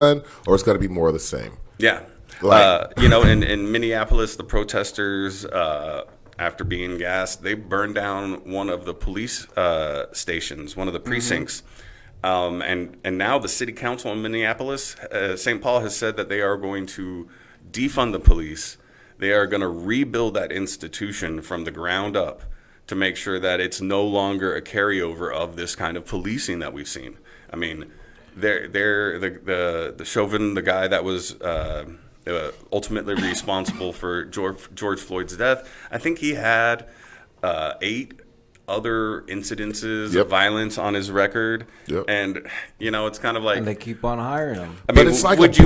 or it's going to be more of the same? Yeah. Like, In Minneapolis, the protesters, after being gassed, they burned down one of the police stations, one of the precincts. And now the city council in Minneapolis, St. Paul, has said that they are going to defund the police. They are going to rebuild that institution from the ground up to make sure that it's no longer a carryover of this kind of policing that we've seen. I mean, the Chauvin, the guy that was ultimately responsible for George Floyd's death, I think he had 8 other incidences of violence on his record. And it's kind of like, and they keep on hiring him. I mean, but it's like would you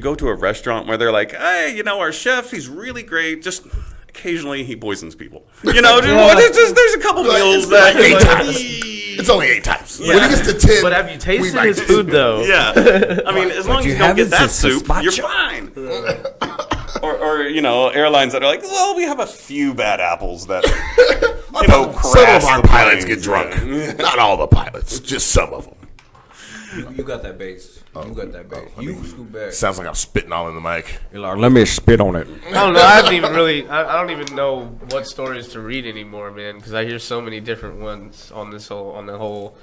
go to a restaurant where they're like, hey, our chef, he's really great, just occasionally he poisons people. There's a couple meals that like 8 times. It's only 8 times. When it gets to 10, but have you tasted his food though? Yeah, I mean, as long as you don't get that soup, you're fine. Or airlines that are like, well, we have a few bad apples that some of our pilots get drunk. Not all the pilots, just some of them. You got that bass. You got that bass. You scoot back. Sounds like I'm spitting all in the mic. You're like, let me spit on it. I don't know. I don't even know what stories to read anymore, man, because I hear so many different ones on the whole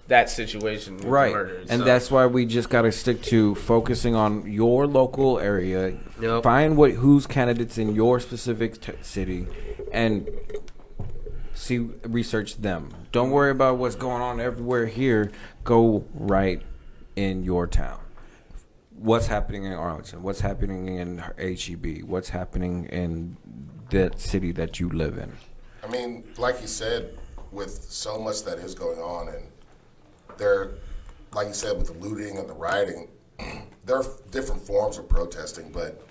that situation with right. murder. And that's why we just got to stick to focusing on your local area. Yep. Find who's candidates in your specific city, and research them. Don't worry about what's going on everywhere here. Go right in your town. What's happening in Arlington? What's happening in HEB? What's happening in that city that you live in? I mean, like you said, with so much that is going on, and there, like you said, with the looting and the rioting, there are different forms of protesting, but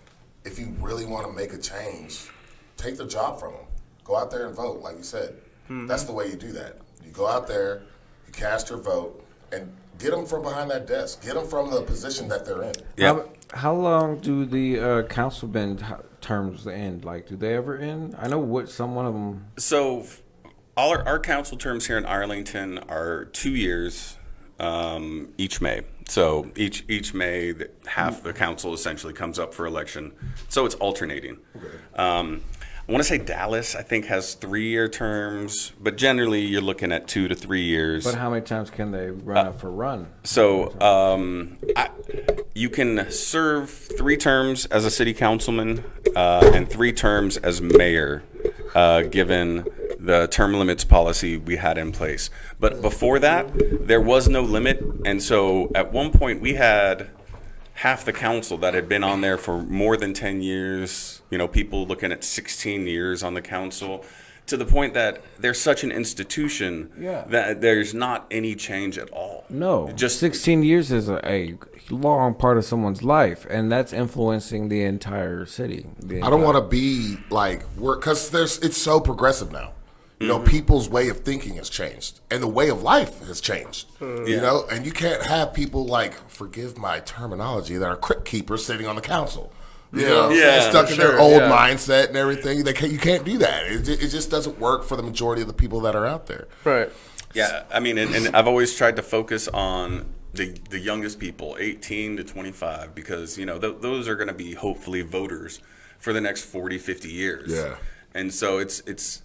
if you really want to make a change, take the job from them. Go out there and vote, like you said. That's the way you do that. You go out there, you cast your vote, and get them from behind that desk. Get them from the position that they're in. Yep. How long do the councilman terms end? Like, do they ever end? I know some one of them. So, all our council terms here in Arlington are 2 years each May. So each May, half the council essentially comes up for election. So it's alternating. Okay. I want to say Dallas, I think, has 3-year terms, but generally you're looking at 2 to 3 years. But how many times can they run up for run? So you can serve 3 terms as a city councilman and 3 terms as mayor, given the term limits policy we had in place. But before that, there was no limit. And so at one point we had half the council that had been on there for more than 10 years, people looking at 16 years on the council, to the point that they're such an institution that there's not any change at all. No, just 16 years is a long part of someone's life, and that's influencing the entire city. I don't want to be like, because it's so progressive now. People's way of thinking has changed, and the way of life has changed. And you can't have people like, forgive my terminology, that are crypt keepers sitting on the council. Stuck in their old mindset and everything. You can't do that. It just doesn't work for the majority of the people that are out there. Right. Yeah, I mean, and I've always tried to focus on the youngest people, 18 to 25, because those are going to be hopefully voters for the next 40, 50 years. Yeah. And so it's.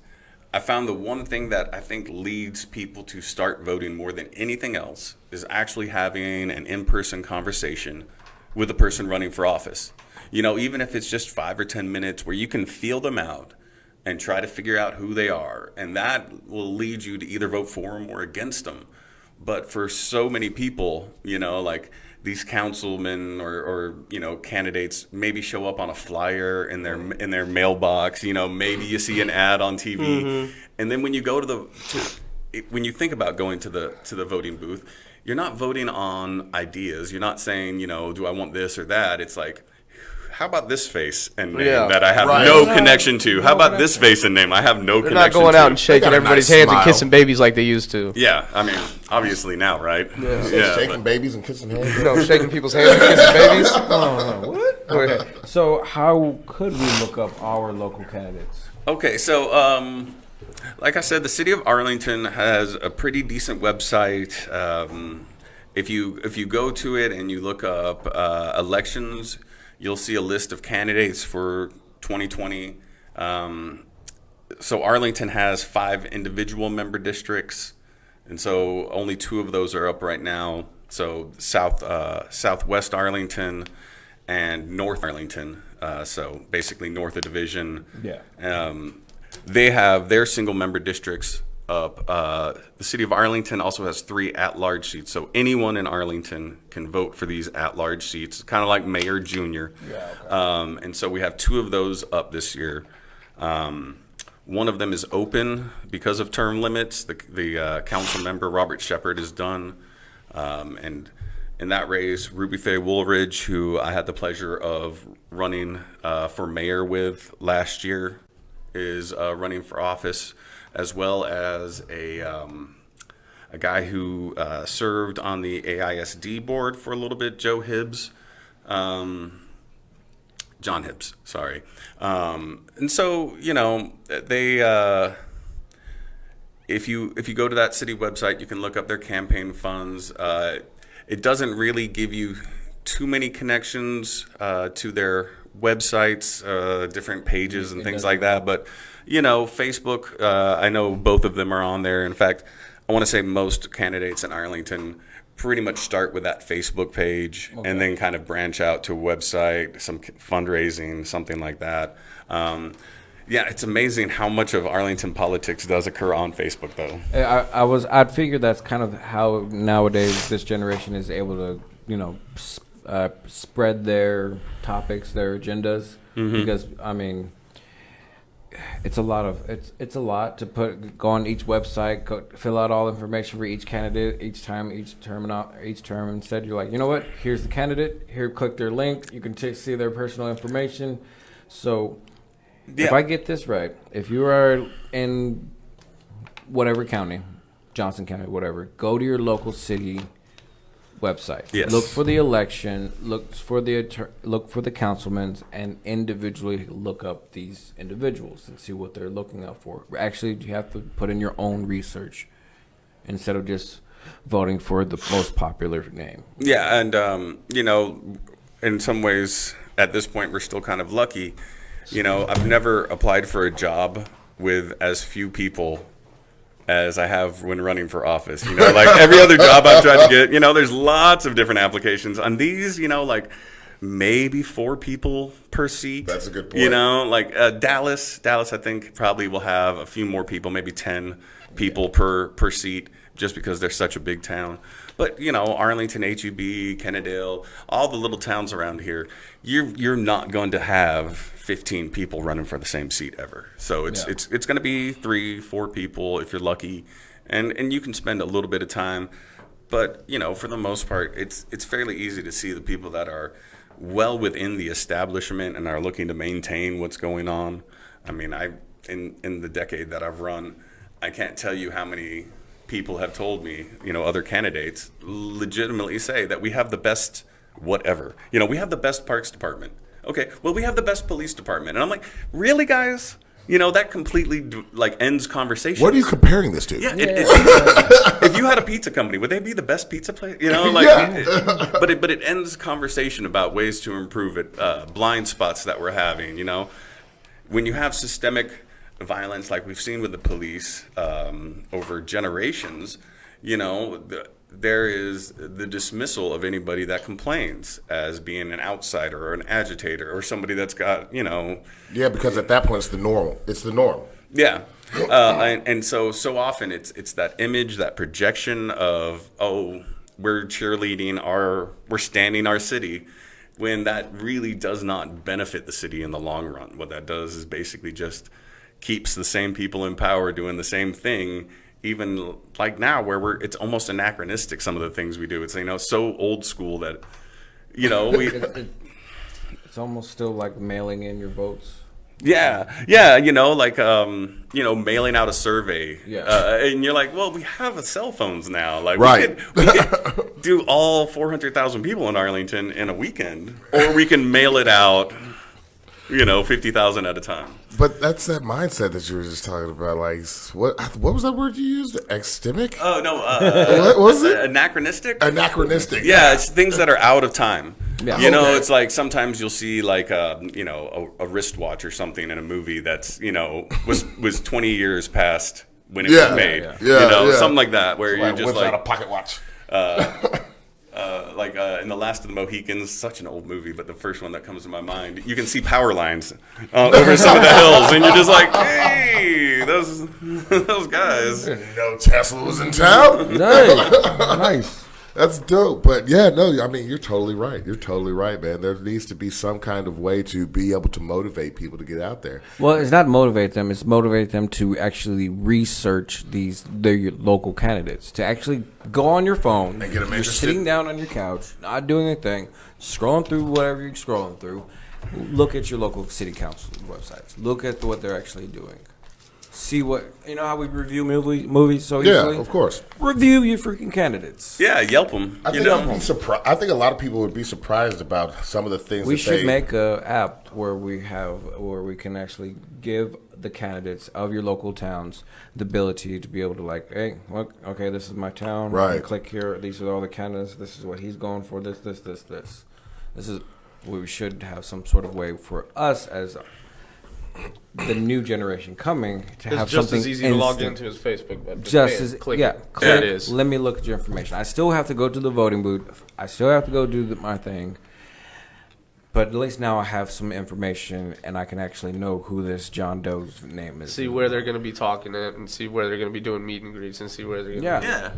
I found the one thing that I think leads people to start voting more than anything else is actually having an in-person conversation with the person running for office. Even if it's just 5 or 10 minutes where you can feel them out and try to figure out who they are. And that will lead you to either vote for them or against them. But for so many people, like these councilmen or candidates maybe show up on a flyer in their mailbox. Maybe you see an ad on TV, and then when you go when you think about going to the voting booth, you're not voting on ideas. You're not saying do I want this or that. It's like, how about this face and name that I have no connection to? How about this face and name I have no connection to? They're not going out and shaking everybody's hands and kissing babies like they used to. Yeah, I mean, obviously now, right? Shaking babies and kissing hands. Shaking people's hands and kissing babies. What? Okay. So how could we look up our local candidates? Okay, so like I said, the city of Arlington has a pretty decent website. if you go to it and you look up elections, you'll see a list of candidates for 2020. So Arlington has 5 individual member districts, and so only 2 of those are up right now. So Southwest Arlington and North Arlington. So basically north of Division. Yeah. They have their single member districts up. The city of Arlington also has 3 at-large seats. So anyone in Arlington can vote for these at-large seats, kind of like mayor junior. Yeah, okay. And so we have 2 of those up this year. One of them is open because of term limits. The council member, Robert Shepard, is done. And in that race, Ruby Faye Woolridge, who I had the pleasure of running for mayor with last year, is running for office, as well as a guy who served on the AISD board for a little bit, Joe Hibbs. John Hibbs, sorry. And so, they if you go to that city website, you can look up their campaign funds. It doesn't really give you too many connections to their websites, different pages and things like that. But, Facebook, I know both of them are on there. In fact, I want to say most candidates in Arlington pretty much start with that Facebook page and then kind of branch out to a website, some fundraising, something like that. Yeah, it's amazing how much of Arlington politics does occur on Facebook, though. I'd figure that's kind of how nowadays this generation is able to, spread their topics, their agendas, because I mean, it's a lot to go on each website, fill out all information for each candidate each term. Instead, you're like, you know what? Here's the candidate. Here, click their link. You can see their personal information. So, if I get this right, if you are in whatever county, Johnson County, whatever, go to your local city website. Yes. Look for the election. Look for the councilmen, and individually look up these individuals and see what they're looking out for. Actually, you have to put in your own research instead of just voting for the most popular name. Yeah, and in some ways, at this point, we're still kind of lucky. I've never applied for a job with as few people as I have when running for office. Like every other job I've tried to get, there's lots of different applications. On these, like maybe 4 people per seat. That's a good point. Like Dallas, I think probably will have a few more people, maybe 10 people per seat, just because they're such a big town. But, Arlington, HEB, Kennedale, all the little towns around here, you're not going to have 15 people running for the same seat ever. So it's going to be 3-4 people if you're lucky, and you can spend a little bit of time. But, for the most part, it's fairly easy to see the people that are well within the establishment and are looking to maintain what's going on. I mean, in the decade that I've run, I can't tell you how many people have told me, other candidates legitimately say that we have the best whatever. We have the best parks department. Okay, well, we have the best police department. And I'm like, really, guys? That completely ends conversation. What are you comparing this to? Yeah, if you had a pizza company, would they be the best pizza place? But it ends conversation about ways to improve it, blind spots that we're having. When you have systemic violence like we've seen with the police over generations, there is the dismissal of anybody that complains as being an outsider or an agitator or somebody that's got, Yeah, because at that point it's the norm. It's the norm. Yeah. And so often it's that image, that projection of, we're cheerleading we're standing our city, when that really does not benefit the city in the long run. What that does is basically just keeps the same people in power doing the same thing, even like now where it's almost anachronistic, some of the things we do. It's, so old school that, it's almost still like mailing in your votes. Yeah, mailing out a survey. Yeah. And you're like, well, we have cell phones now. Like, Right. we could do all 400,000 people in Arlington in a weekend, or we can mail it out. 50,000 at a time. But that's that mindset that you were just talking about. Like, what was that word you used? Extemic? Oh, no. What was it? Anachronistic? Anachronistic. Yeah, it's things that are out of time. Yeah. It's like sometimes you'll see like a wristwatch or something in a movie that's was 20 years past when it was made. Something like that where you're just whips like out a pocket watch. In The Last of the Mohicans, such an old movie, but the first one that comes to my mind, you can see power lines over some of the hills, and you're just like, hey, those guys. Didn't know Tesla was in town. Nice. That's dope. But yeah, no, I mean, you're totally right. You're totally right, man. There needs to be some kind of way to be able to motivate people to get out there. Well, it's not motivate them. It's motivate them to actually research their local candidates. To actually go on your phone. And get them You're interested. sitting down on your couch, not doing anything, scrolling through whatever you're scrolling through. Look at your local city council websites. Look at what they're actually doing. See what, how we review movies so easily? Yeah, of course. Review your freaking candidates. Yeah, Yelp them. I think I think a lot of people would be surprised about some of the things. We should make an app where we can actually give the candidates of your local towns the ability to be able to like, hey, look, okay, this is my town. Right. You click here. These are all the candidates. This is what he's going for. This. This is we should have some sort of way for us as the new generation coming to have It's just something as easy to log instant. into his Facebook. But Just as click yeah, it. click, There it is. Let me look at your information. I still have to go to the voting booth. I still have to go do my thing. But at least now I have some information, and I can actually know who this John Doe's name is. See where they're going to be talking at, and see where they're going to be doing meet and greets, and see where they're going to Yeah.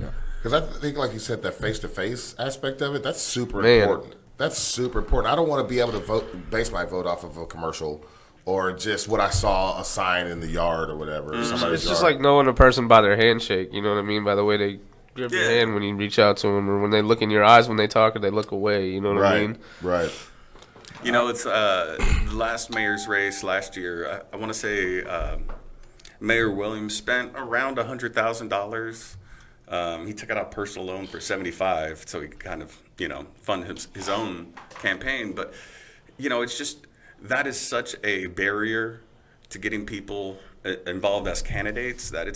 Because I think, like you said, that face-to-face aspect of it, that's super Man. important. That's super important. I don't want to be able to base my vote off of a commercial or just what I saw a sign in the yard or whatever. It's just like knowing a person by their handshake. You know what I mean? By the way they grip your hand when you reach out to them, or when they look in your eyes when they talk, or they look away. You know what I mean? Right. It's the last mayor's race last year. I want to say Mayor Williams spent around $100,000. He took out a personal loan for $75,000, so he could kind of fund his own campaign. But it's just that is such a barrier to getting people involved as candidates that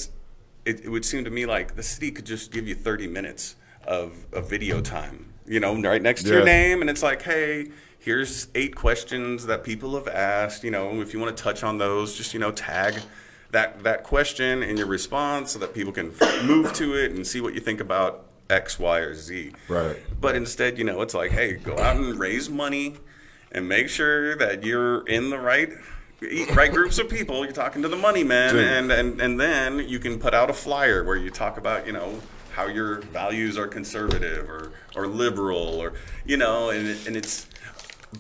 it would seem to me like the city could just give you 30 minutes of video time, right next to your name, and it's like, hey, here's 8 questions that people have asked. If you want to touch on those, just tag that question in your response so that people can move to it and see what you think about X, Y, or Z. Right. But instead, it's like, hey, go out and raise money and make sure that you're in the right groups of people. You're talking to the money man, and then you can put out a flyer where you talk about, how your values are conservative or liberal, or and it's.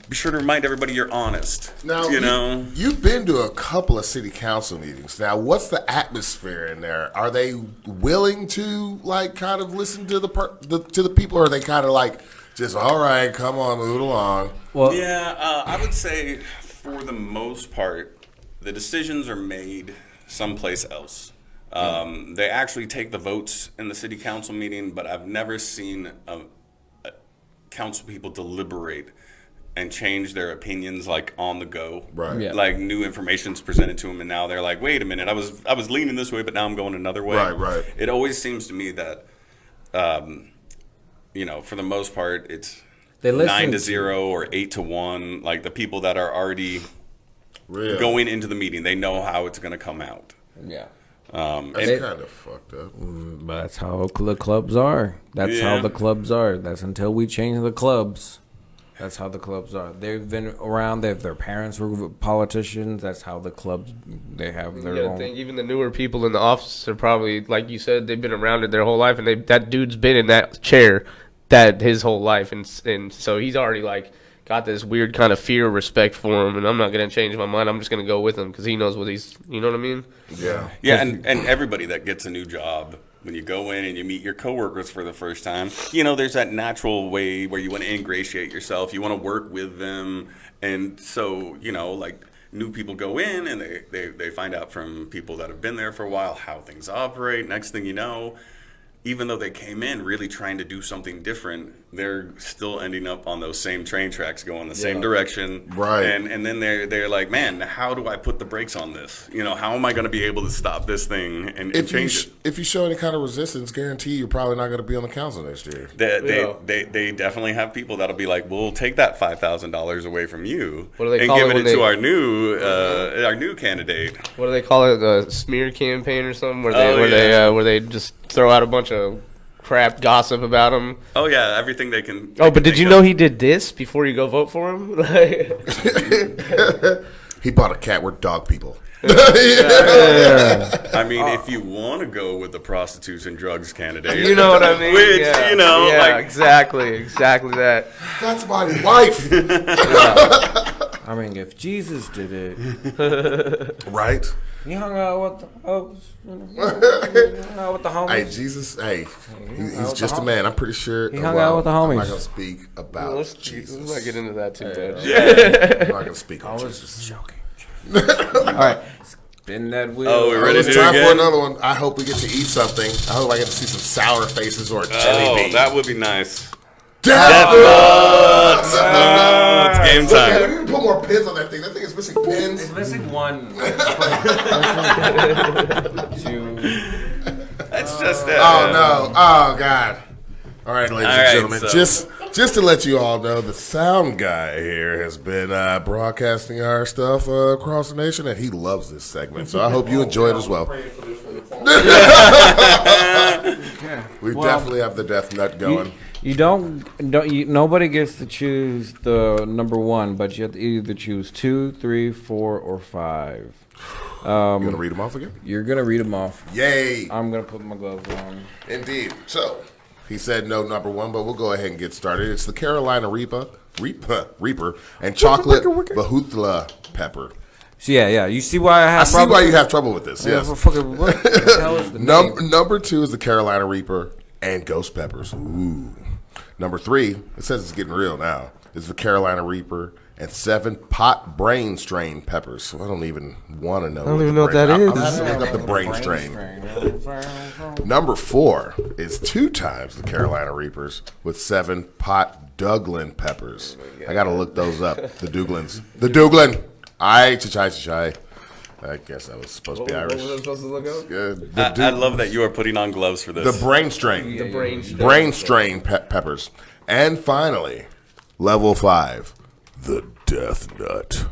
Be sure to remind everybody you're honest. Now, you've been to a couple of city council meetings. Now, what's the atmosphere in there? Are they willing to kind of listen to the people, or are they kind of like just all right, come on, move it along? Well, I would say for the most part, the decisions are made someplace else. They actually take the votes in the city council meeting, but I've never seen council people deliberate and change their opinions on the go. Right. Yeah. Like new information's presented to them, and now they're like, wait a minute, I was leaning this way, but now I'm going another way. Right. It always seems to me that, for the most part, it's 9-0 or 8-1. Like the people that are already going into the meeting, they know how it's going to come out. yeah. That's kind of fucked up. But that's how the clubs are. That's how the clubs are. That's until we change the clubs. That's how the clubs are. They've been around. Their parents were politicians. That's how the clubs. They have their own. Think even the newer people in the office are probably, like you said, they've been around it their whole life, and that dude's been in that chair his whole life, and so he's already got this weird kind of fear, respect for him, and I'm not gonna change my mind. I'm just gonna go with him because he knows what he's. You know what I mean? Yeah. Yeah, and everybody that gets a new job, when you go in and you meet your coworkers for the first time, there's that natural way where you want to ingratiate yourself. You want to work with them. And so, new people go in and they find out from people that have been there for a while how things operate. Next thing you know, even though they came in really trying to do something different, they're still ending up on those same train tracks going the same direction. Right. And then they're like, man, how do I put the brakes on this? How am I going to be able to stop this thing and change it? If you show any kind of resistance, guarantee you're probably not going to be on the council next year. They definitely have people that'll be like, we'll take that $5,000 away from you and call give it to our new candidate. What do they call it? A smear campaign or something? Where they just throw out a bunch of crap gossip about him. Oh yeah, everything they can. But did you know he did this before you go vote for him? He bought a cat. We're dog people. I mean, if you want to go with the prostitutes and drugs candidate, you know what I mean. Which exactly that. That's my wife. I mean, if Jesus did it, right? he hung out with the homies. Hey, Jesus. Hey, he's just a man. I'm pretty sure. He hung out with the homies. I'm not gonna speak about Jesus. Let's not get into that too much. I'm not gonna speak on Jesus. Joking. All right, spin that wheel. Oh, we're ready to do It's it time again? for another one. I hope we get to eat something. I hope I get to see some sour faces or a jelly bean. That would be nice. Death Nuts! It's game Look, we time. need to put more pins on that thing. That thing is missing pins. It's missing one. Two. That's just it. Oh no! Oh God! All right, ladies and right, gentlemen, so- just to let you all know, the sound guy here has been broadcasting our stuff across the nation, and he loves this segment. So I hope you enjoy it as well. We definitely have the death nut going. Nobody gets to choose the number one, but you have to either choose 2, 3, 4, or 5. You gonna read them off again? You're gonna read them off. Yay! I'm gonna put my gloves on. Indeed. So he said no number one, but we'll go ahead and get started. It's the Carolina Reaper, and chocolate Bahutla pepper. So yeah. You see why I have? I see why you have trouble with this. Yes. What the hell is the name? Number 2 is the Carolina Reaper and ghost peppers. Ooh. Number 3, it says it's getting real now, is the Carolina Reaper and 7 pot brain strain peppers. So I don't even want to know. I don't even know what that is. I'm just looking up the brain strain. Number 4 is 2 times the Carolina Reapers with 7 pot Douglin peppers. I got to look those up. The Douglins. The Douglin. I guess that was supposed to be Irish. What was I supposed to look up? I love that you are putting on gloves for this. The brain strain. The Brain strain peppers. And finally, level 5, the death nut.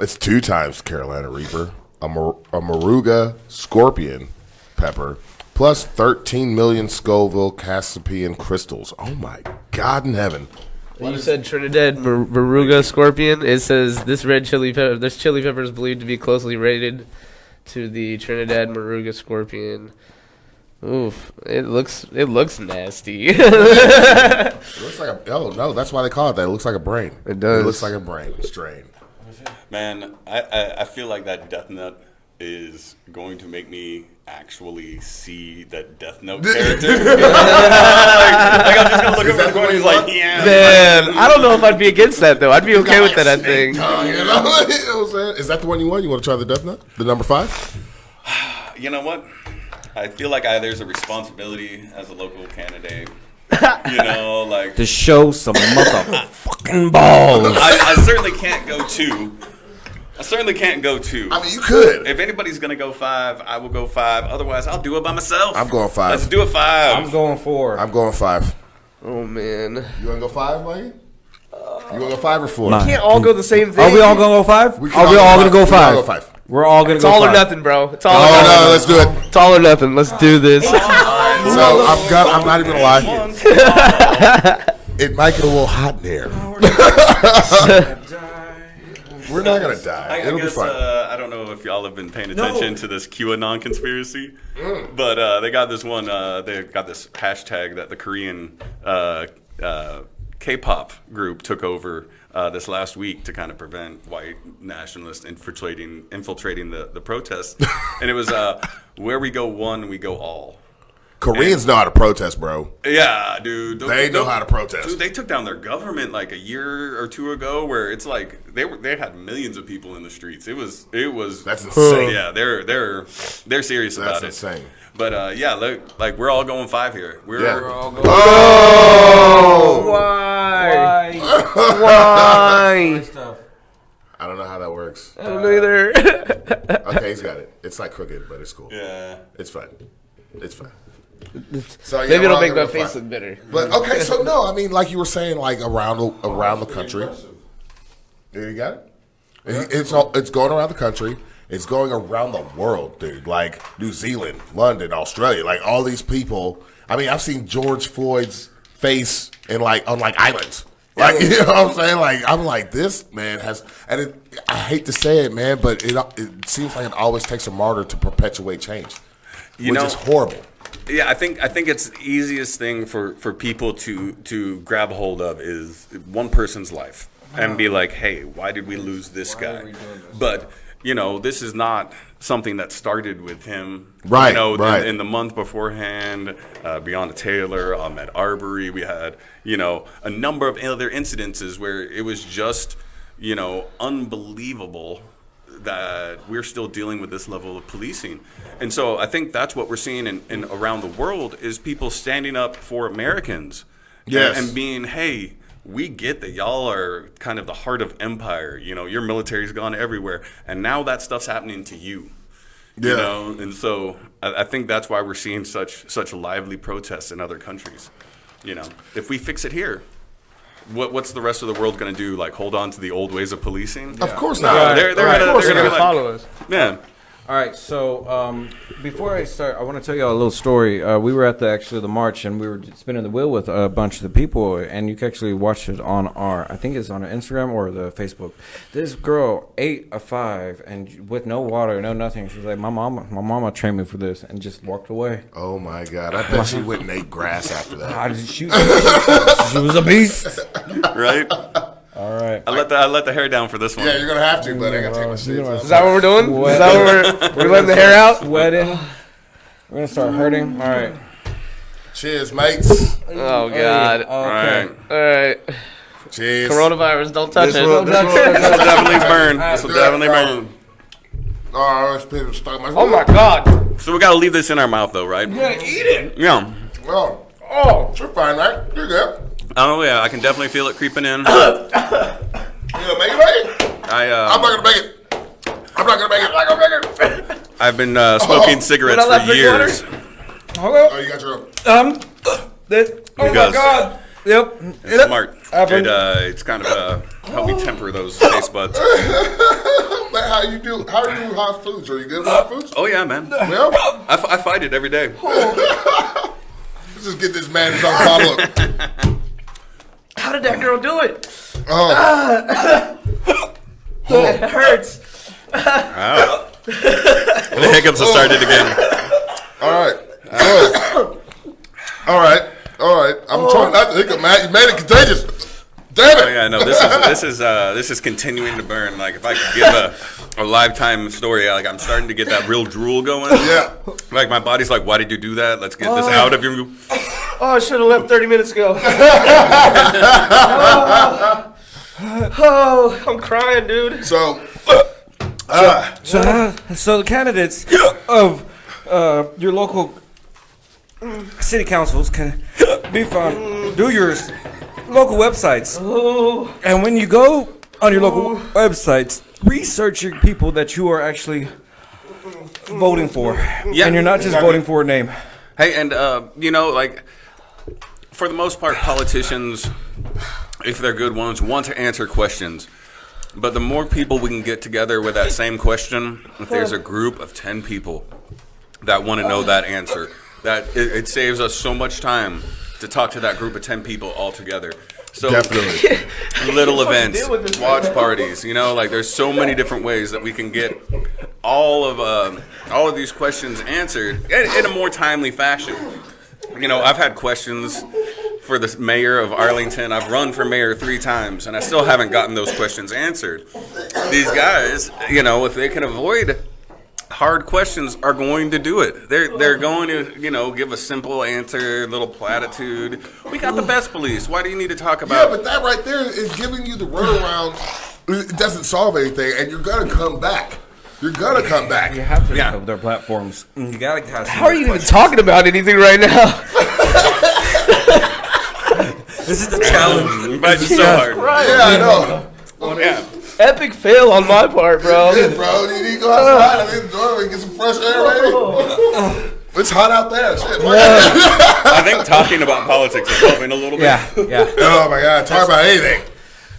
It's 2 times Carolina Reaper, a Moruga scorpion pepper, plus 13 million Scoville Cassipian crystals. Oh my God in heaven. You said Trinidad Moruga scorpion. It says this chili pepper is believed to be closely related to the Trinidad Moruga scorpion. Oof! It looks nasty. It looks like that's why they call it that. It looks like a brain. It does. It looks like a brain strain. Man, I feel like that Death Note is going to make me actually see that Death Note character. like I'm just gonna look over the corner. He's like, yeah. Man, I don't know if I'd be against that though. I'd be okay with that. I think. You know what I'm saying? Is that the one you want? You want to try the death nut? The number 5? You know what? I feel like there's a responsibility as a local candidate. Like To show some motherfucking balls. I certainly can't go 2. I mean, you could. If anybody's gonna go 5, I will go 5. Otherwise, I'll do it by myself. I'm going 5. Let's do it 5. I'm going 4. I'm going 5. Oh man. You want to go 5, Mikey? You want to go 5 or 4? Nah. Can't all go the same thing. Are we all gonna go 5? Are we all gonna go 5? We're all gonna It's go 5. all or nothing, bro. It's all or Oh nothing. no, let's do it. It's all or nothing. Let's do this. So I'm not even gonna lie. It might get a little hot in here. We're not gonna die. It'll be fun. I don't know if y'all have been paying attention to this QAnon conspiracy, but they got this one. They got this hashtag that the Korean K-pop group took over this last week to kind of prevent white nationalists infiltrating the protests, and it was where we go one, we go all. Koreans know how to protest, bro. Yeah, dude. They know how to protest. Dude, they took down their government like a year or two ago, where it's like they had millions of people in the streets. It was. That's insane. Yeah, they're serious about it. That's insane. But yeah, like we're all going 5 here. We're all going. Oh! Why? Why? I don't know how that works. I don't know either. Okay, he's got it. It's like crooked, but it's cool. Yeah. It's fine. It's fine. So yeah, Maybe it'll we're make all my gonna face fight. look better. But okay, so no, I mean, like you were saying, like around the country. Yeah, you got it. It's going around the country. It's going around the world, dude. Like New Zealand, London, Australia, like all these people. I mean, I've seen George Floyd's face on islands. Like, you know what I'm saying? Like, I'm like, this man has, and I hate to say it, man, but it seems like it always takes a martyr to perpetuate change, which is horrible. Yeah, I think it's the easiest thing for people to grab hold of is one person's life and be like, hey, why did we lose this guy? But this is not something that started with him. Right, right. In the month beforehand, Breonna Taylor, Ahmaud Arbery, we had, a number of other incidences where it was just, unbelievable that we're still dealing with this level of policing. And so I think that's what we're seeing in around the world is people standing up for Americans. Yes. And being, hey, we get that y'all are kind of the heart of empire. Your military's gone everywhere. And now that stuff's happening to you. Yeah. And so I think that's why we're seeing such lively protests in other countries. If we fix it here, what's the rest of the world going to do? Like hold on to the old ways of policing? Of course No, not. they're They're gonna follow us. Man. All right, so before I start, I want to tell you all a little story. We were at the march, and we were spinning the wheel with a bunch of the people, and you can actually watch it on I think it's on our Instagram or the Facebook. This girl ate a 5, and with no water, no nothing. She was like, my mama trained me for this, and just walked away. Oh my God! I bet she went and ate grass after that. She was a beast. Right? All right. I let the hair down for this one. Yeah, you're gonna have to, but I gotta take my shades off. Is that what we're doing? Is that what we're letting the hair out? Sweating. We're gonna start hurting. All right. Cheers, mates. Oh God! Okay. All right. Cheers. Coronavirus, don't touch it. This will definitely burn. This will definitely burn. Oh my God! So we got to leave this in our mouth, though, right? You gotta eat it. Yeah. Oh, you're fine, right? You're good. Oh yeah, I can definitely feel it creeping in. You gonna make it? I'm not gonna make it. I'm not gonna make it. I've been smoking cigarettes for years. Oh, you got your own. Oh my Because- God. Yep. It's smart. It's kind of help me temper those taste buds. Man, how you do hot foods? Are you good with hot foods? Oh yeah, man. Well, I fight it every day. let's just get this man his own bottle. How did that girl do it? Oh, It hurts. Wow. The hiccups have started again. all right. All right. I'm trying not to hiccup, man. You made it contagious. Damn it. Oh yeah, no. This is continuing to burn. Like if I could give a lifetime story, like I'm starting to get that real drool going. Yeah. Like my body's like, why did you do that? Let's get this out of you. Oh, I should have left 30 minutes ago. Oh, I'm crying, dude. So, So the candidates of your local city councils can be found through your local websites. And when you go on your local websites, research your people that you are actually voting for. Yeah. And you're not just voting for a name. Hey, and like for the most part, politicians, if they're good ones, want to answer questions. But the more people we can get together with that same question, if there's a group of 10 people that want to know that answer, that it saves us so much time to talk to that group of 10 people all together. So definitely. little events, watch parties, like there's so many different ways that we can get all of these questions answered in a more timely fashion. I've had questions for the mayor of Arlington. I've run for mayor 3 times, and I still haven't gotten those questions answered. These guys, if they can avoid hard questions are going to do it. They're going to, give a simple answer, little platitude. We got the best police. Why do you need to talk about? Yeah, but that right there is giving you the runaround. It doesn't solve anything, and you're gonna come back. You're gonna come back. You have to have their platforms. You gotta have. How are you even talking about anything right now? This is the challenge. But it's so hard. Right. Yeah, I know. Yeah. Epic fail on my part, bro. Yeah, bro, you need to go outside and enjoy it and get some fresh air, baby. It's hot out there. Shit. I think talking about politics is helping a little bit. Yeah. Oh my God, talk about anything.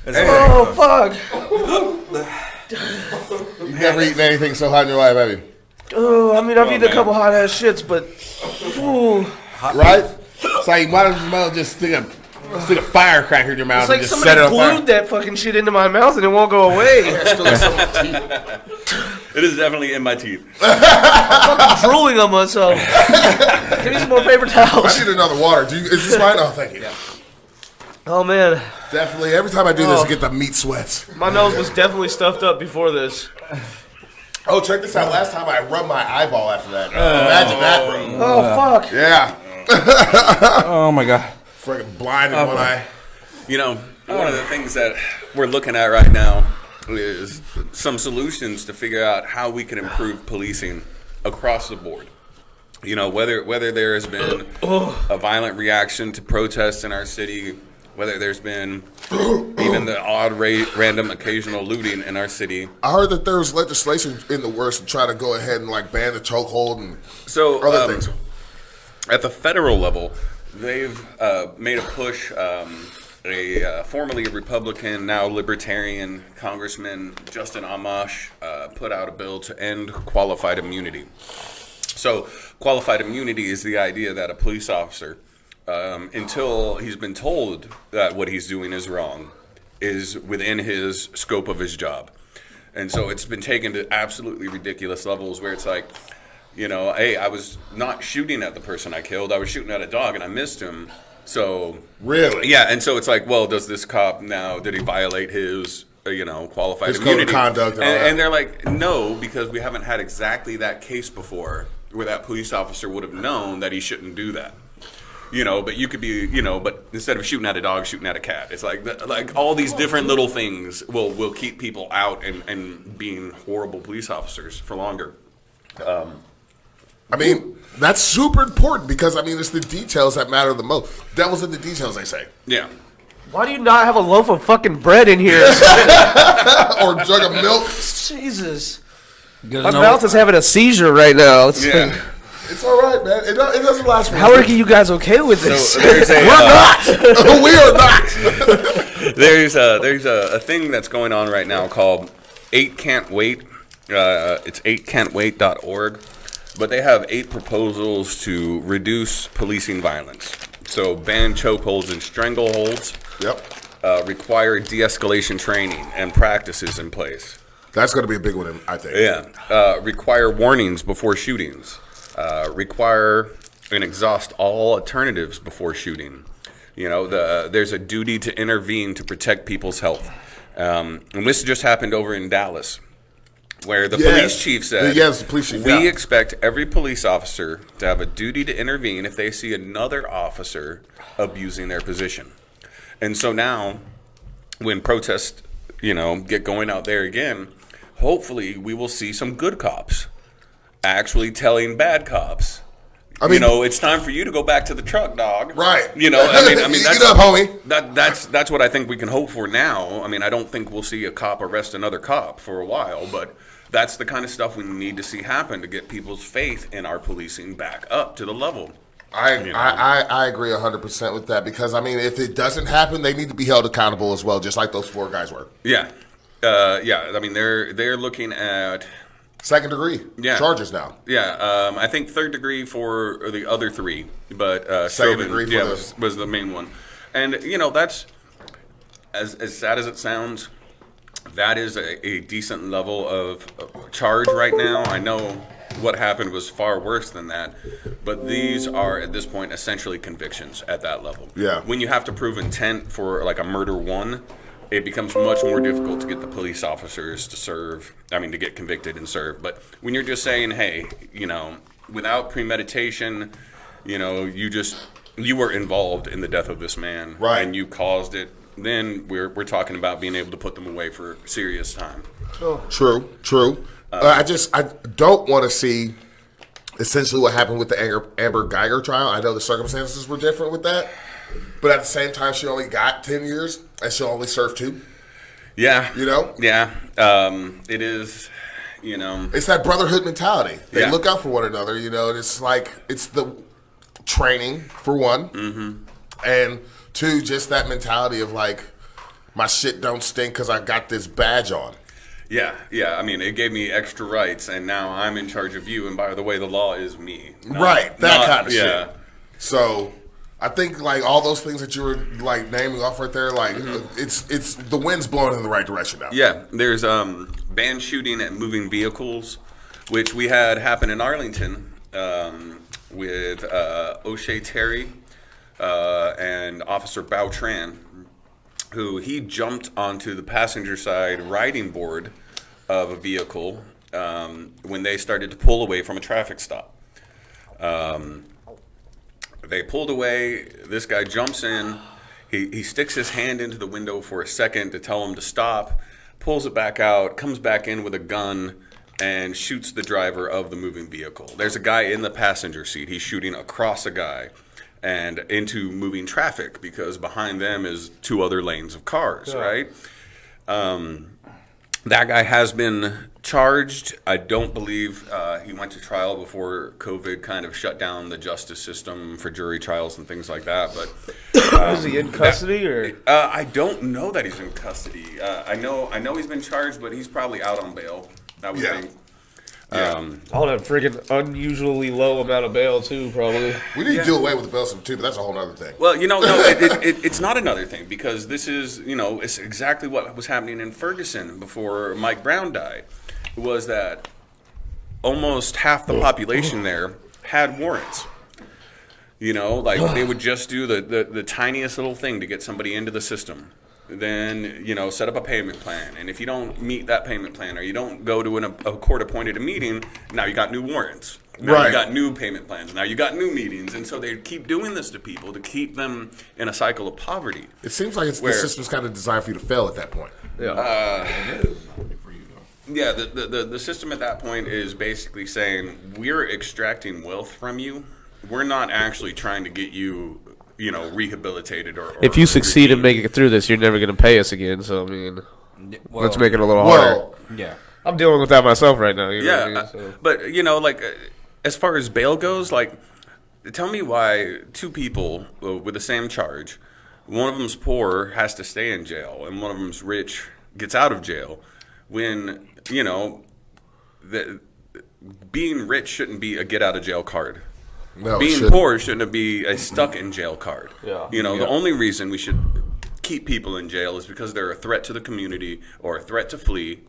Oh, fuck. You've never eaten anything so hot in your life, have you? Oh, I mean, I've eaten a couple hot ass shits, but. Ooh. Right? It's like you might as well just stick a firecracker in your mouth It's like and just set it somebody on fire. glued that fucking shit into my mouth and it won't go away. It is definitely in my teeth. I'm drooling on myself. Give me some more paper I towels. need another water. Is this mine? Oh, thank you. Oh, man. Definitely. Every time I do this, I get the meat sweats. My nose was definitely stuffed up before this. Oh, check this out. Last time I rubbed my eyeball after that. Imagine that, bro. Oh, fuck. Yeah. Oh my God. Freaking blind in one eye. One of the things that we're looking at right now is some solutions to figure out how we can improve policing across the board. Whether there has been a violent reaction to protests in our city, whether there's been even the odd random occasional looting in our city. I heard that there was legislation in the works to try to go ahead and ban the chokehold and So other things. at the federal level, they've made a push. Formerly a Republican, now Libertarian Congressman Justin Amash put out a bill to end qualified immunity. So qualified immunity is the idea that a police officer, until he's been told that what he's doing is wrong, is within his scope of his job. And so it's been taken to absolutely ridiculous levels where it's like, hey, I was not shooting at the person I killed. I was shooting at a dog and I missed him. So Really? yeah, and so it's like, well, does this cop now, did he violate his qualified His code of immunity? conduct and all that. And they're like, no, because we haven't had exactly that case before where that police officer would have known that he shouldn't do that. But you could be, but instead of shooting at a dog, shooting at a cat. It's like all these different little things will keep people out and being horrible police officers for longer. I mean, that's super important because, it's the details that matter the most. Devil's in the details, they say. Yeah. Why do you not have a loaf of fucking bread in here? Or a jug of milk. Jesus. My mouth is having a seizure right now. Yeah. It's all right, man. It doesn't last for How are you guys okay with this? So there's a, We are not. there's a thing that's going on right now called 8 Can't Wait. It's 8can'twait.org. But they have 8 proposals to reduce policing violence. So ban chokeholds and strangleholds. Yep. Require de-escalation training and practices in place. That's going to be a big one, I think. Yeah. Require warnings before shootings. Require and exhaust all alternatives before shooting. There's a duty to intervene to protect people's health. And this just happened over in Dallas, where the police chief said, the police chief, we expect every police officer to have a duty to intervene if they see another officer abusing their position. And so now, when protests, get going out there again, hopefully we will see some good cops actually telling bad cops, it's time for you to go back to the truck, dog. Right. That's, Get up, homie. That's what I think we can hope for now. I don't think we'll see a cop arrest another cop for a while, but that's the kind of stuff we need to see happen to get people's faith in our policing back up to the level. I agree 100% with that because, if it doesn't happen, they need to be held accountable as well, just like those 4 guys were. Yeah. They're looking at second degree charges now. Yeah. I think third degree for the other 3, but second degree for was the main one. And, that's, as sad as it sounds, that is a decent level of charge right now. I know what happened was far worse than that, but these are at this point essentially convictions at that level. Yeah. When you have to prove intent for like a murder 1, it becomes much more difficult to get the police officers to get convicted and serve. But when you're just saying, hey, without premeditation, you were involved in the death of this man, right, and you caused it, then we're talking about being able to put them away for serious time. True. I don't want to see essentially what happened with the Amber Geiger trial. I know the circumstances were different with that, but at the same time, she only got 10 years and she'll only serve 2. Yeah. Yeah. It is, It's that brotherhood mentality. They look out for one another, and it's like, it's the training, for one, and 2, just that mentality of like, my shit don't stink because I got this badge on. Yeah. I mean, it gave me extra rights, and now I'm in charge of you. And by the way, the law is me. Right, that kind of shit. So, I think like all those things that you were like naming off right there, like it's the wind's blowing in the right direction now. Yeah, there's banned shooting at moving vehicles, which we had happen in Arlington with O'Shea Terry and Officer Bautran, who he jumped onto the passenger side riding board of a vehicle when they started to pull away from a traffic stop. They pulled away. This guy jumps in. He sticks his hand into the window for a second to tell him to stop, pulls it back out, comes back in with a gun, and shoots the driver of the moving vehicle. There's a guy in the passenger seat. He's shooting across a guy and into moving traffic because behind them is 2 other lanes of cars, right? That guy has been charged. I don't believe he went to trial before COVID kind of shut down the justice system for jury trials and things like that. But is he in custody or? I don't know that he's in custody. I know he's been charged, but he's probably out on bail. I would think. All that freaking unusually low amount of bail too, probably. We need to do away with the bail system too, but that's a whole other thing. Well, no, it's not another thing because this is, it's exactly what was happening in Ferguson before Mike Brown died. Was that almost half the population there had warrants. They would just do the tiniest little thing to get somebody into the system. Then, set up a payment plan. And if you don't meet that payment plan or you don't go to a court-appointed meeting, now you got new warrants. Now you got new payment plans. Now you got new meetings. And so they keep doing this to people to keep them in a cycle of poverty. It seems like the system's kind of designed for you to fail at that point. Yeah, the system at that point is basically saying, we're extracting wealth from you. We're not actually trying to get you rehabilitated or if you succeed in making it through this, you're never going to pay us again. So I mean, let's make it a little harder. Yeah, I'm dealing with that myself right now. But as far as bail goes, tell me why 2 people with the same charge, one of them's poor, has to stay in jail, and one of them's rich gets out of jail. When being rich shouldn't be a get out of jail card. No, being poor shouldn't be a stuck in jail card. The only reason we should keep people in jail is because they're a threat to the community or a threat to flee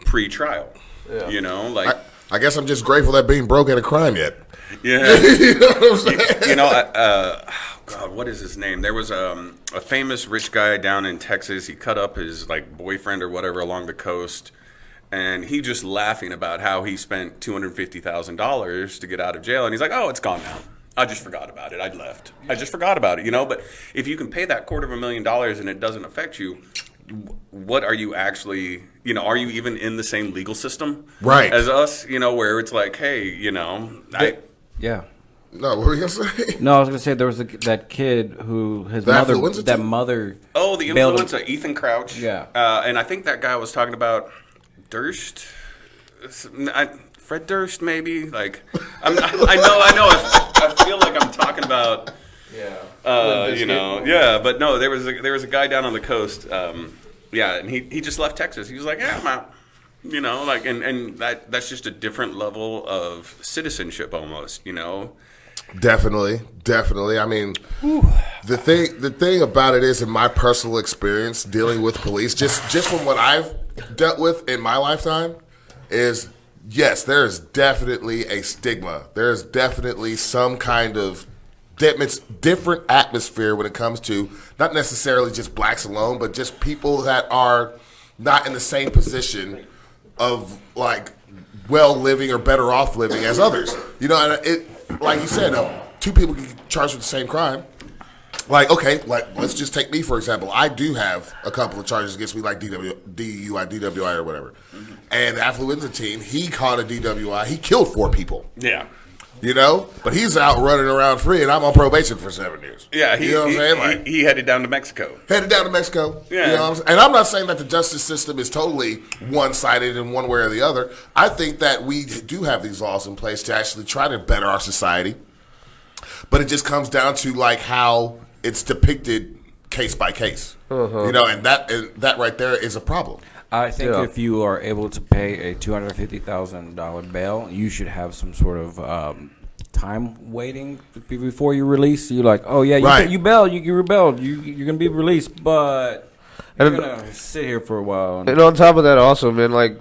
pre-trial. I guess I'm just grateful that being broke ain't a crime yet. Yeah. You know what I'm saying? God, what is his name? There was a famous rich guy down in Texas. He cut up his boyfriend or whatever along the coast. And he just laughing about how he spent $250,000 to get out of jail. And he's like, oh, it's gone now. I just forgot about it. I left. I just forgot about it, But if you can pay that $250,000 and it doesn't affect you, what are you actually, are you even in the same legal system as us, where it's like, hey, Yeah. No, what were you going to say? No, I was going to say there was that kid who his mother. Oh, the influencer, Ethan Crouch. Yeah. And I think that guy was talking about Durst, Fred Durst, maybe. I feel like I'm talking about. But no, there was a guy down on the coast. And he just left Texas. He was like, yeah, I'm out. And that's just a different level of citizenship, almost. Definitely. I mean, the thing about it is, in my personal experience dealing with police, just from what I've dealt with in my lifetime, is yes, there is definitely a stigma. There is definitely some kind of different atmosphere when it comes to not necessarily just blacks alone, but just people that are not in the same position of like well living or better off living as others. You know, and it, like you said, two people can get charged with the same crime. Like, okay, like let's just take me for example. I do have a couple of charges against me, like DWI or whatever. Mm-hmm. And the affluenza team, he caught a DWI. He killed 4 people. Yeah. You know, but he's out running around free, and I'm on probation for 7 years. Yeah, you know what I'm saying? Like, he headed down to Mexico. Yeah. You know what I'm saying? And I'm not saying that the justice system is totally one-sided in one way or the other. I think that we do have these laws in place to actually try to better our society. But it just comes down to like how it's depicted case by case. Uh-huh. You know, and that right there is a problem. I think if you are able to pay a $250,000 bail, you should have some sort of time waiting before you release. You're like, oh yeah, you rebelled, you're gonna be released, but you're gonna sit here for a while. And on top of that, also, man, like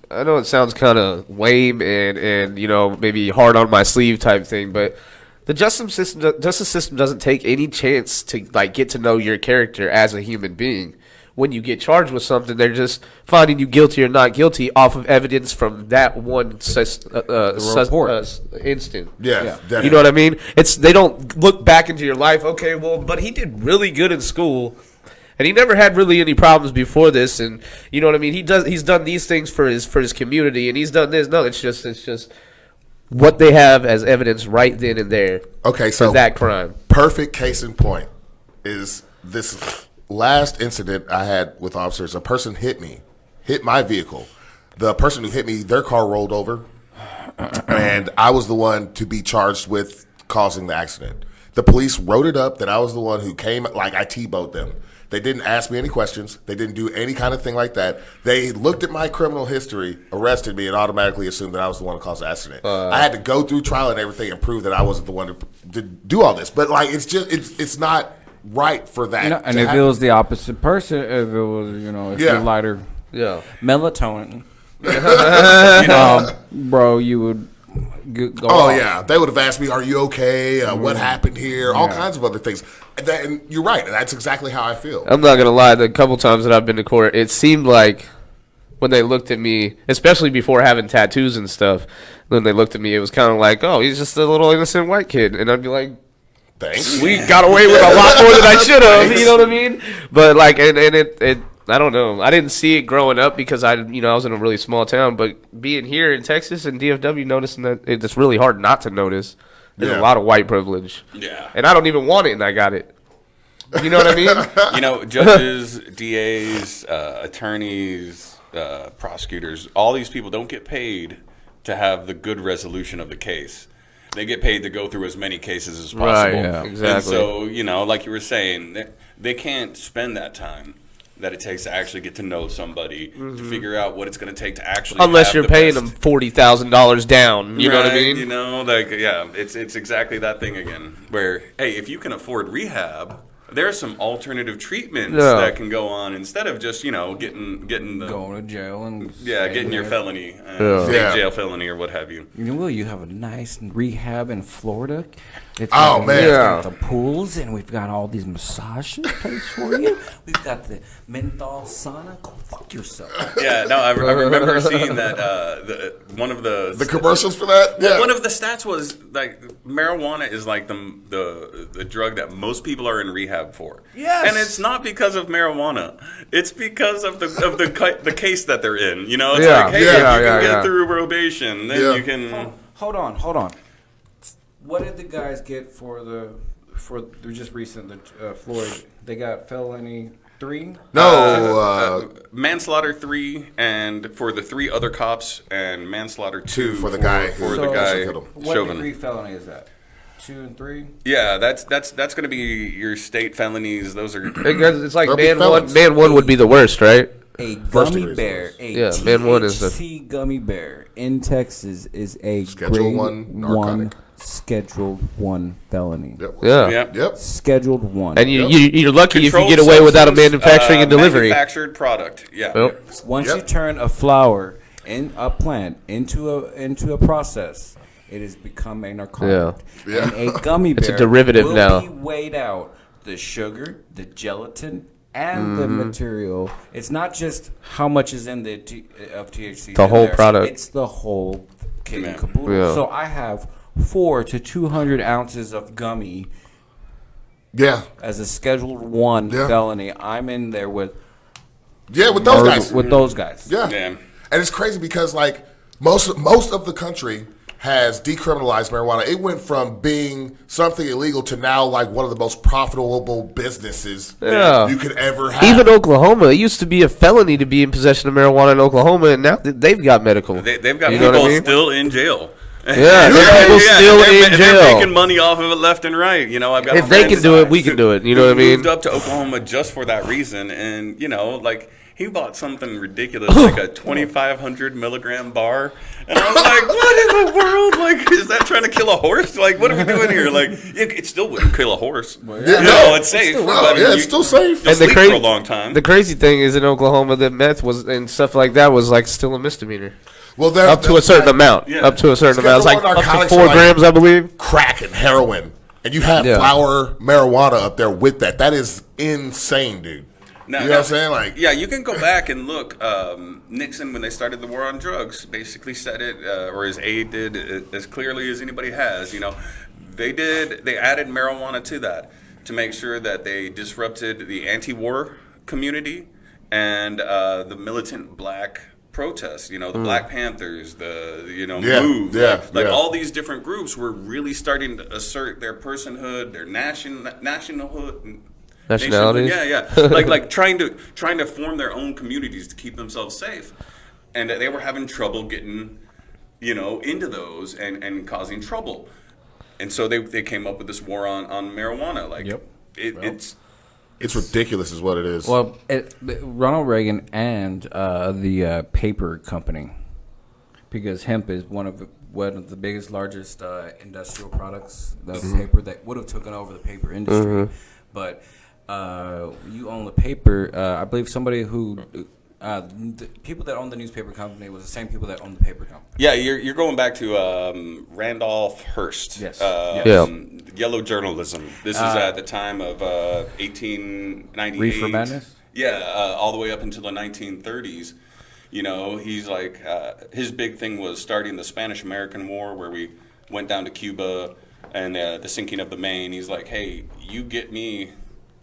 I know it sounds kind of lame and you know maybe hard on my sleeve type thing, but the justice system doesn't take any chance to like get to know your character as a human being. When you get charged with something, they're just finding you guilty or not guilty off of evidence from that one instant. Yeah. You know what I mean? They don't look back into your life. Okay, well, but he did really good in school, and he never had really any problems before this. And you know what I mean? He's done these things for his community, and he's done this. No, it's just what they have as evidence right then and there. Okay, so for that crime. Perfect case in point is this. Last incident I had with officers, a person hit my vehicle. The person who hit me, their car rolled over, and I was the one to be charged with causing the accident. The police wrote it up that I was the one who came, like I T-bowed them. They didn't ask me any questions. They didn't do any kind of thing like that. They looked at my criminal history, arrested me, and automatically assumed that I was the one who caused the accident. I had to go through trial and everything and prove that I wasn't the one to do all this. But like, it's not right for that. You know, and if it was the opposite person, if it was, you're lighter melatonin, bro, you would go off. Yeah, they would have asked me, "Are you okay? What happened here?" All kinds of other things. And you're right. That's exactly how I feel. I'm not gonna lie. The couple times that I've been to court, it seemed like when they looked at me, especially before having tattoos and stuff, when they looked at me, it was kind of like, "Oh, he's just a little innocent white kid," and I'd be like, thanks. We got away with a lot more than I should have. You know what I mean? But like, and it, I don't know. I didn't see it growing up because I was in a really small town. But being here in Texas and DFW, noticing that it's really hard not to notice. There's a lot of white privilege. Yeah. And I don't even want it, and I got it. You know what I mean? Judges, DAs, attorneys, prosecutors, all these people don't get paid to have the good resolution of the case. They get paid to go through as many cases as possible. Right, yeah, exactly. And so, like you were saying, they can't spend that time that it takes to actually get to know somebody, to figure out what it's going to take to actually unless you're paying them $40,000 down. You know what I mean? It's exactly that thing again. Where, hey, if you can afford rehab, there are some alternative treatments that can go on instead of just getting the going to jail and getting your felony, state jail felony or what have you. You have a nice rehab in Florida. Man, we've got the pools and we've got all these massage places for you. We've got the menthol sauna. Go fuck yourself. Yeah, no, I remember seeing that one of the commercials for that. Well, one of the stats was like marijuana is like the drug that most people are in rehab for. Yes, and it's not because of marijuana. It's because of the case that they're in. It's like, hey, if you can get through probation, then you can. Hold on. What did the guys get for just recent Floyd? They got felony 3? No, manslaughter 3, and for the 3 other cops, and manslaughter 2 for the guy What Chauvin. degree felony is that? 2 and 3? Yeah, that's going to be your state felonies. Those are. It's like man one would be the worst, right? A gummy bear, man one is the gummy bear in Texas is a Schedule 1 narcotic. Scheduled 1 felony. Yep. Scheduled 1. And you're lucky if you get away without a manufacturing and delivery. Manufactured product. Yeah. Once you turn a flower in a plant into a process, It has become a narcotic. Yeah. And a gummy bear It's a derivative will now. be weighed out. The sugar, the gelatin, and the material. It's not just how much is in the of THC. The whole product. It's the whole kit and caboodle. Yeah. So I have 400 to 200 ounces of gummy. Yeah. As a Schedule 1 felony, I'm in there with with those guys. With those guys. Yeah. And it's crazy because like most of the country has decriminalized marijuana. It went from being something illegal to now like one of the most profitable businesses you could ever have. Even Oklahoma, it used to be a felony to be in possession of marijuana in Oklahoma, and now they've got medical. They've got people still in jail. Yeah, people still in jail. They're making money off of it left and right. You know, I've got if they can do it, we can do it. You know what I mean? Moved up to Oklahoma just for that reason, and you know, like he bought something ridiculous like a 2,500 milligram bar, and I was like, "What in the world? Like, is that trying to kill a horse? Like, what are we doing here? Like, it still wouldn't kill a horse. No, it's safe. It's still safe. And sleep for a long time. The crazy thing is in Oklahoma that meth was and stuff like that was like still a misdemeanor. Well, up to a certain amount. Yeah. Up to a certain amount. It's like up to 4 grams, I believe. Crack and heroin. And you have flower marijuana up there with that. That is insane, dude. You know what I'm saying? Like, yeah, you can go back and look. Nixon, when they started the war on drugs, basically said it, or his aide did, as clearly as anybody has. You know, they added marijuana to that to make sure that they disrupted the anti-war community and the militant black protests, you know, the Black Panthers, the Move, all these different groups were really starting to assert their personhood, their nationalhood, nationalities. like trying to form their own communities to keep themselves safe, and they were having trouble getting, you know, into those and causing trouble, and so they came up with this war on marijuana. Like, it's ridiculous is what it is. Well, Ronald Reagan and the paper company, because hemp is one of the biggest, largest industrial products, the paper that would have taken over the paper industry. But you own the paper. I believe somebody who... the people that owned the newspaper company was the same people that owned the paper company. Yeah, you're going back to Randolph Hearst. Yes. Yellow journalism. This is at the time of 1898. Reefer Madness? Yeah, all the way up until the 1930s. You know, he's like, his big thing was starting the Spanish-American War, where we went down to Cuba and the sinking of the Maine. He's like, hey, you get me,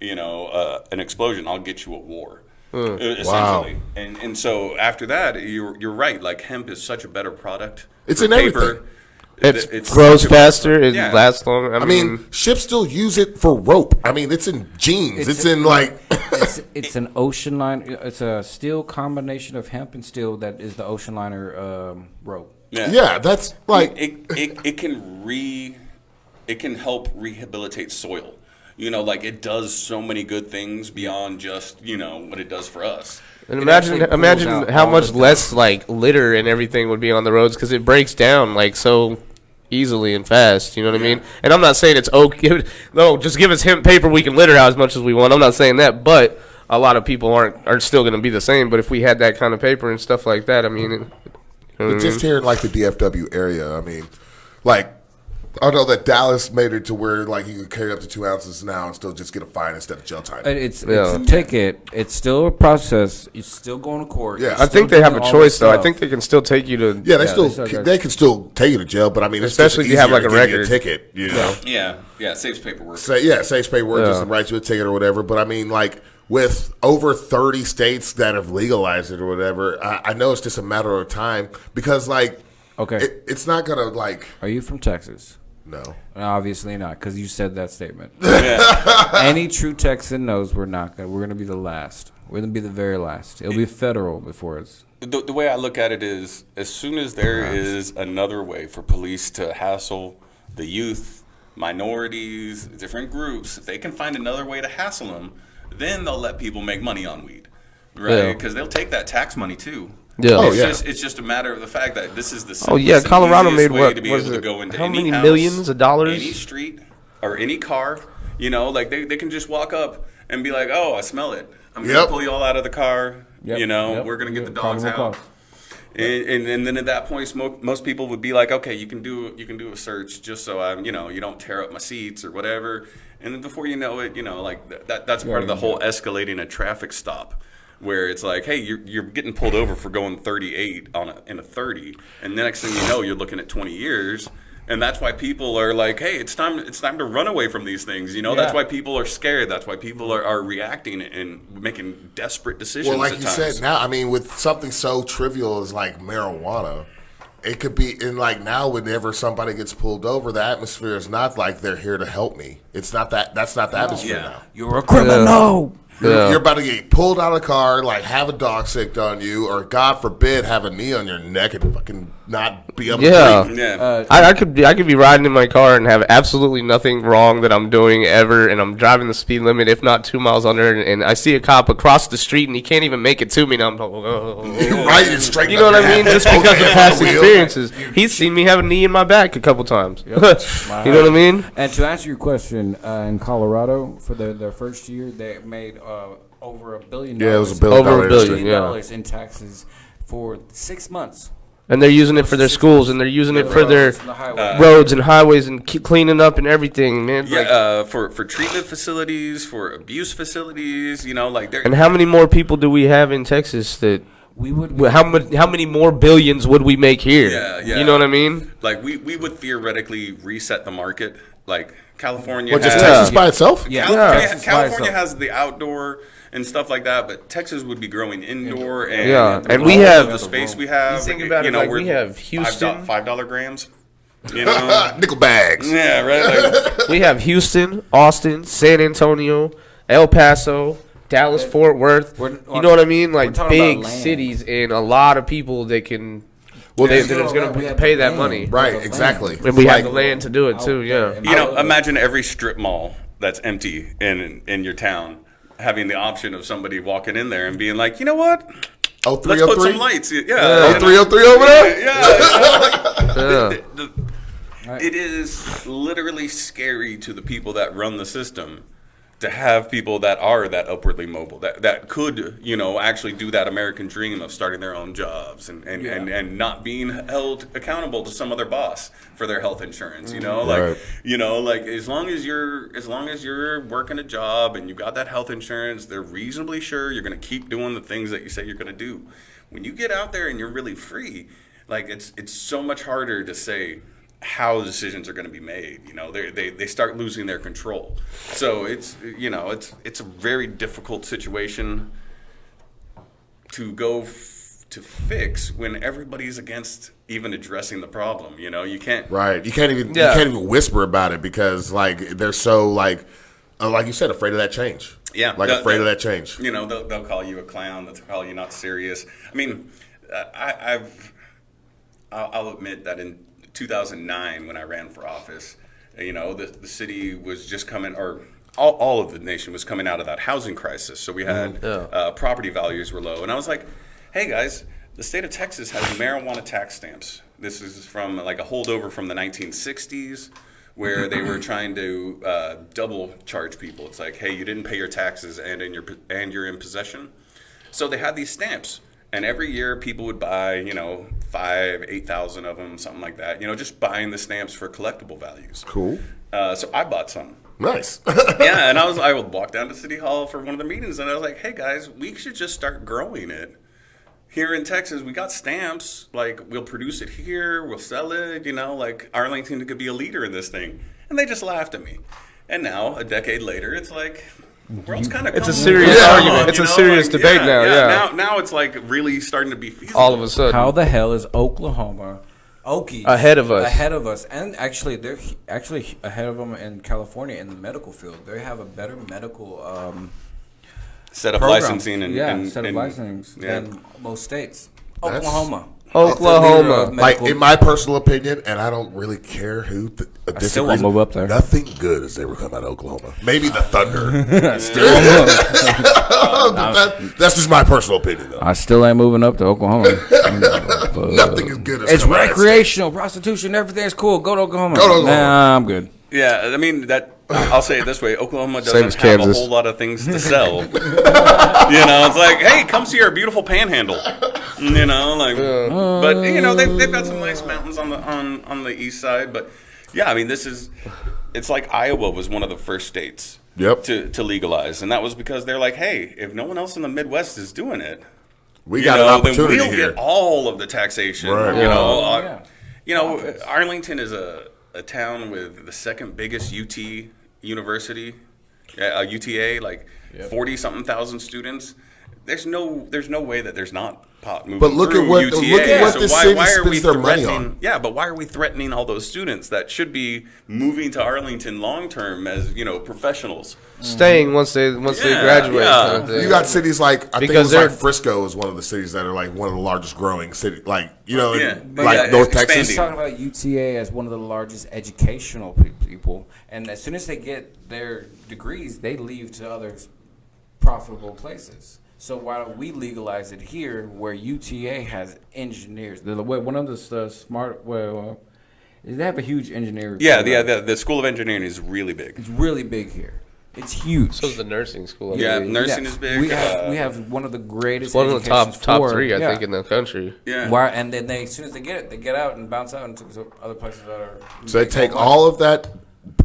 you know, an explosion, I'll get you a war. Essentially. Wow. And so after that, you're right. Like, hemp is such a better product. It's in everything. It grows faster. It lasts longer. I mean, ships still use it for rope. I mean, it's in jeans. It's in like. it's an ocean line. It's a steel combination of hemp and steel that is the ocean liner rope. Yeah, that's like it can help rehabilitate soil. You know, like, it does so many good things beyond just, you know, what it does for us. And imagine how much less like litter and everything would be on the roads, because it breaks down like so easily and fast. You know what I mean? And I'm not saying it's okay. No, just give us hemp paper, we can litter out as much as we want. I'm not saying that, but a lot of people aren't still going to be the same. But if we had that kind of paper and stuff like that, I mean, just here in like the DFW area, I mean, like. I know that Dallas made it to where like you could carry up to 2 ounces now and still just get a fine instead of jail time. It's a ticket. It's still a process. You're still going to court. Yeah, I think they have a choice though. I think they can still take you to. Yeah, they can still take you to jail, but I mean, especially if you have like a record ticket. You know. Yeah, saves paperwork. Saves paperwork just to write you a ticket or whatever. But I mean, like, with over 30 states that have legalized it or whatever, I know it's just a matter of time because like, it's not gonna like. Are you from Texas? No. Obviously not, because you said that statement. Any true Texan knows we're not going to. We're going to be the last. We're going to be the very last. It'll be federal before it's. The way I look at it is, as soon as there is another way for police to hassle the youth, minorities, different groups, if they can find another way to hassle them, then they'll let people make money on weed, right? Because they'll take that tax money too. Yeah. It's just a matter of the fact that this is the Colorado made way to be able to go into how any many house, millions of dollars, any street or any car. You know, like they can just walk up and be like, "Oh, I smell it. I'm gonna pull you all out of the car. You know, we're gonna get the dogs out." And then at that point, most people would be like, okay, you can do a search just so I'm, you don't tear up my seats or whatever. And then before you know it, like that's part of the whole escalating a traffic stop, where it's like, hey, you're getting pulled over for going 38 in a 30, and the next thing you know, you're looking at 20 years. And that's why people are like, hey, it's time to run away from these things. That's why people are scared. That's why people are reacting and making desperate decisions. Well, like at you times. said, now, I mean, with something so trivial as like marijuana, it could be, and like now, whenever somebody gets pulled over, the atmosphere is not like they're here to help me. It's not that. That's not the atmosphere now. You're a criminal. You're about to get pulled out of the car, like have a dog sicked on you, or God forbid, have a knee on your neck and fucking not be able to breathe. Yeah. I could be riding in my car and have absolutely nothing wrong that I'm doing ever, and I'm driving the speed limit, if not 2 miles under, and I see a cop across the street and he can't even make it to me, and I'm like, You're right and straight. you know what I mean? Just because of past experiences, he's seen me have a knee in my back a couple times. You know what I mean? And to answer your question, in Colorado, for their first year, they made over $1 billion. Yeah, it was $1 billion. Over $1 billion, $1 yeah. billion in taxes for 6 months. And they're using it for their schools, and they're using it for their The highway. roads and highways, and cleaning up and everything, man. Yeah, for treatment facilities, for abuse facilities, like they're. And how many more people do we have in Texas that? How many more billions would we make here? Yeah. You know what I mean? Like we would theoretically reset the market. Like California, What, just has, Texas by itself? Yeah. California has the outdoor and stuff like that, but Texas would be growing indoor. And we all have of the space we have. You think about it, like we have Houston, $5 grams. Nickel bags. Yeah, right. Like, we have Houston, Austin, San Antonio, El Paso, Dallas, Fort Worth. You know what I mean? Like big cities and a lot of people that can. Well, that is going to pay that money. Right, exactly. And we have the land to do it too. Yeah. Imagine every strip mall that's empty in your town having the option of somebody walking in there and being like, you know what? Oh, Let's put some lights. Yeah. 0303 over there? Yeah. It is literally scary to the people that run the system to have people that are that upwardly mobile, that could, actually do that American dream of starting their own jobs and not being held accountable to some other boss for their health insurance, like as long as you're working a job and you got that health insurance, they're reasonably sure you're going to keep doing the things that you say you're going to do. When you get out there and you're really free, like it's so much harder to say how decisions are going to be made. They start losing their control. So it's a very difficult situation to go to fix when everybody's against even addressing the problem. You can't. Right. You can't even whisper about it because like they're so like you said, afraid of that change. Yeah. Afraid of that change. They'll call you a clown. They'll call you not serious. I mean, I'll admit that in 2009, when I ran for office, the city was just coming, or all of the nation was coming out of that housing crisis. So we had property values were low, and I was like, "Hey guys, the state of Texas has marijuana tax stamps. This is from like a holdover from the 1960s, where they were trying to double charge people. It's like, hey, you didn't pay your taxes, and you're in possession. So they had these stamps." And every year people would buy, 8,000 of them, something like that. Just buying the stamps for collectible values. Cool. So I bought some. Nice. Yeah, and I would walk down to City Hall for one of the meetings, and I was like, hey guys, we should just start growing it. Here in Texas, we got stamps. Like, we'll produce it here, we'll sell it, like Arlington could be a leader in this thing. And they just laughed at me. And now, a decade later, it's like, the world's kind of. It's a serious argument. It's a serious debate now. Yeah. Now it's like really starting to be feasible. All of a sudden. How the hell is Oklahoma, Okie, ahead of us? Ahead of us, and actually they're actually ahead of them in California in the medical field. They have a better medical set of program. licensing and licensing than most states. That's- Oklahoma. Like in my personal opinion, and I don't really care who disagrees. still won't move up there. Nothing good has ever come out of Oklahoma. Maybe the Thunder. That's just my personal opinion, though. I still ain't moving up to Oklahoma. Nothing is good as It's come out of that recreational, prostitution, everything's cool. Go to Oklahoma. Go to Oklahoma. Nah, I'm good. Yeah, I mean I'll say it this way: Oklahoma Same doesn't as have Kansas. a whole lot of things to sell. It's like, hey, come see our beautiful Panhandle. But they've got some nice mountains on the east side. But yeah, I mean, it's like Iowa was one of the first states to legalize, and that was because they're like, hey, if no one else in the Midwest is doing it, we got an opportunity then we'll here. get all of the taxation. Right. Arlington is a town with the second biggest UT university, UTA, like 40-something thousand students. There's no way that there's not pot moving But look through at what UTA. the city spends their money on. Yeah, but why are we threatening all those students that should be moving to Arlington long term as professionals? Staying once they graduate. Yeah. Kind of thing. You got cities like I think it Because was like Frisco is one of the cities that are like one of the largest growing city, like North it's Texas. He's talking about UTA as one of the largest educational people, and as soon as they get their degrees, they leave to other profitable places. So why don't we legalize it here, where UTA has engineers? One of the smart. They have a huge engineering. Yeah, the School of Engineering is really big. It's really big here. It's huge. So is the nursing school. Yeah, nursing is big. We have one of the greatest. It's one of the top educations three, I yeah. think, in the country. Yeah. And then as soon as they get it, they get out and bounce out into other places that are. So they take all of that,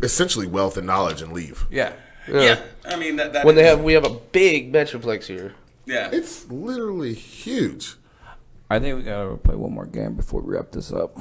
essentially wealth and knowledge, and leave. Yeah. Yeah. I mean that. We have a big metroplex here. Yeah. It's literally huge. I think we gotta play one more game before we wrap this up.